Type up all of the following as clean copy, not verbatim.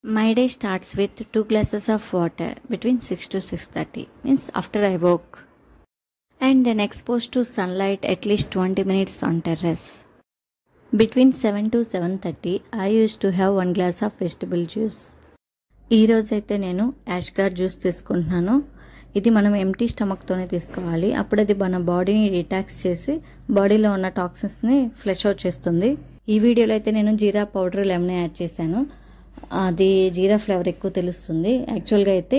My day starts with 2 glasses of water between 6 to 6:30, means after I woke, and then exposed to sunlight at least 20 minutes on terrace. Between 7 to 7:30 I used to have 1 glass of vegetable juice. ఈ రోజైతే నేను యాష్గార్డ్ juice తీసుకుంటున్నాను. ఇది మనం empty స్టమక్తోనే తీసుకోవాలి. అప్పుడు అది మన బాడీని డిటాక్స్ చేసి బాడీలో ఉన్న టాక్సిన్స్ని ఫ్లష్ అవుట్ చేస్తుంది. ఈ వీడియోలో అయితే నేను జీరా పౌడర్ లెమన్ యాడ్ చేశాను. అది జీరా ఫ్లేవర్ ఎక్కువ తెలుస్తుంది. యాక్చువల్గా అయితే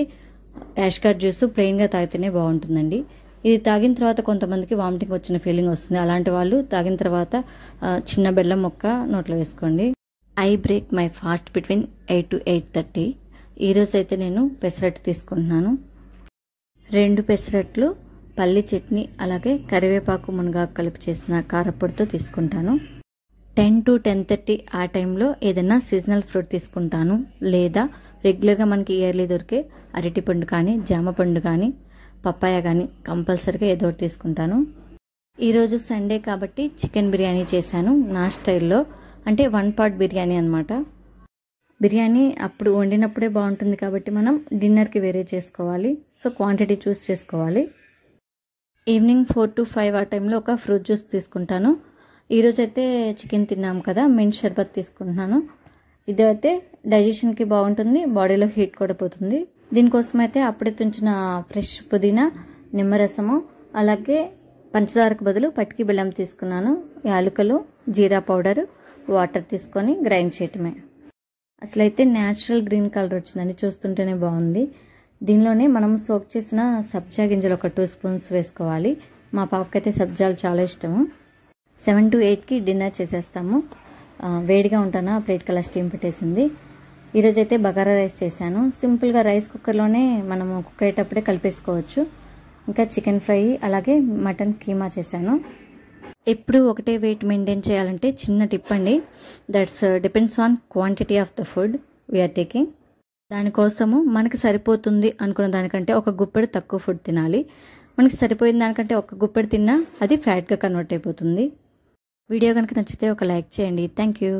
యాష్గార్డ్ జ్యూస్ ప్లెయిన్గా తాగితేనే బాగుంటుందండి. ఇది తాగిన తర్వాత కొంతమందికి వామిటింగ్ వచ్చిన ఫీలింగ్ వస్తుంది. అలాంటి వాళ్ళు తాగిన తర్వాత చిన్న బెల్లం ముక్క నోట్లో వేసుకోండి. I break my fast between 8 to 8:30. ఈరోజు అయితే నేను పెసరట్టు తీసుకుంటున్నాను. 2 పెసరట్లు, పల్లి చట్నీ, అలాగే కరివేపాకు మునగాకు కలిపి చేసిన కారపొడితో తీసుకుంటాను. 10 to 10:30 ఆ టైంలో ఏదైనా సీజనల్ ఫ్రూట్ తీసుకుంటాను. లేదా రెగ్యులర్గా మనకి ఇయర్లీ దొరికే అరటిపండు కానీ, జామ పండు కానీ, పప్పాయ కానీ కంపల్సరీగా ఏదో ఒకటి తీసుకుంటాను. ఈరోజు సండే కాబట్టి చికెన్ బిర్యానీ చేశాను నా స్టైల్లో. అంటే 1 part బిర్యానీ అనమాట. బిర్యానీ అప్పుడు వండినప్పుడే బాగుంటుంది కాబట్టి మనం డిన్నర్కి వేరే చేసుకోవాలి. సో క్వాంటిటీ చూస్ చేసుకోవాలి. ఈవినింగ్ 4 to 5 ఆ టైంలో ఒక ఫ్రూట్ జ్యూస్ తీసుకుంటాను. ఈరోజు అయితే చికెన్ తిన్నాం కదా, మింట్ షర్బత్ తీసుకుంటున్నాను. ఇదైతే డైజెషన్కి బాగుంటుంది, బాడీలో హీట్ కూడా పోతుంది. దీనికోసం అయితే అప్పుడే తుంచిన ఫ్రెష్ పుదీనా, నిమ్మరసము, అలాగే పంచదారకు బదులు పటికి బెల్లం తీసుకున్నాను. యాలకులు, జీరా పౌడర్, వాటర్ తీసుకొని గ్రైండ్ చేయటమే. అసలైతే న్యాచురల్ గ్రీన్ కలర్ వచ్చిందండి, చూస్తుంటేనే బాగుంది. దీనిలోనే మనం సోక్ చేసిన సబ్జా గింజలు ఒక 2 spoons వేసుకోవాలి. మా పాపకైతే సబ్జాలు చాలా ఇష్టము. 7 to 8కి డిన్నర్ చేసేస్తాము. వేడిగా ఉంటానా ప్లేట్ కల్లా స్టీమ్ పెట్టేసింది. ఈరోజైతే బగారా రైస్ చేశాను. సింపుల్గా రైస్ కుక్కర్లోనే మనము కుక్ అయ్యేటప్పుడే కలిపేసుకోవచ్చు. ఇంకా చికెన్ ఫ్రై, అలాగే మటన్ కీమా చేశాను. ఎప్పుడు ఒకటే వెయిట్ మెయింటైన్ చేయాలంటే చిన్న టిప్ అండి. That's depends on quantity of the food we are taking. దానికోసము మనకి సరిపోతుంది అనుకున్న దానికంటే ఒక గుప్పెడు తక్కువ ఫుడ్ తినాలి. మనకి సరిపోయిన దానికంటే ఒక గుప్పెడు తిన్నా అది ఫ్యాట్గా కన్వర్ట్ అయిపోతుంది. వీడియో కనుక నచ్చితే ఒక లైక్ చేయండి. Thank you.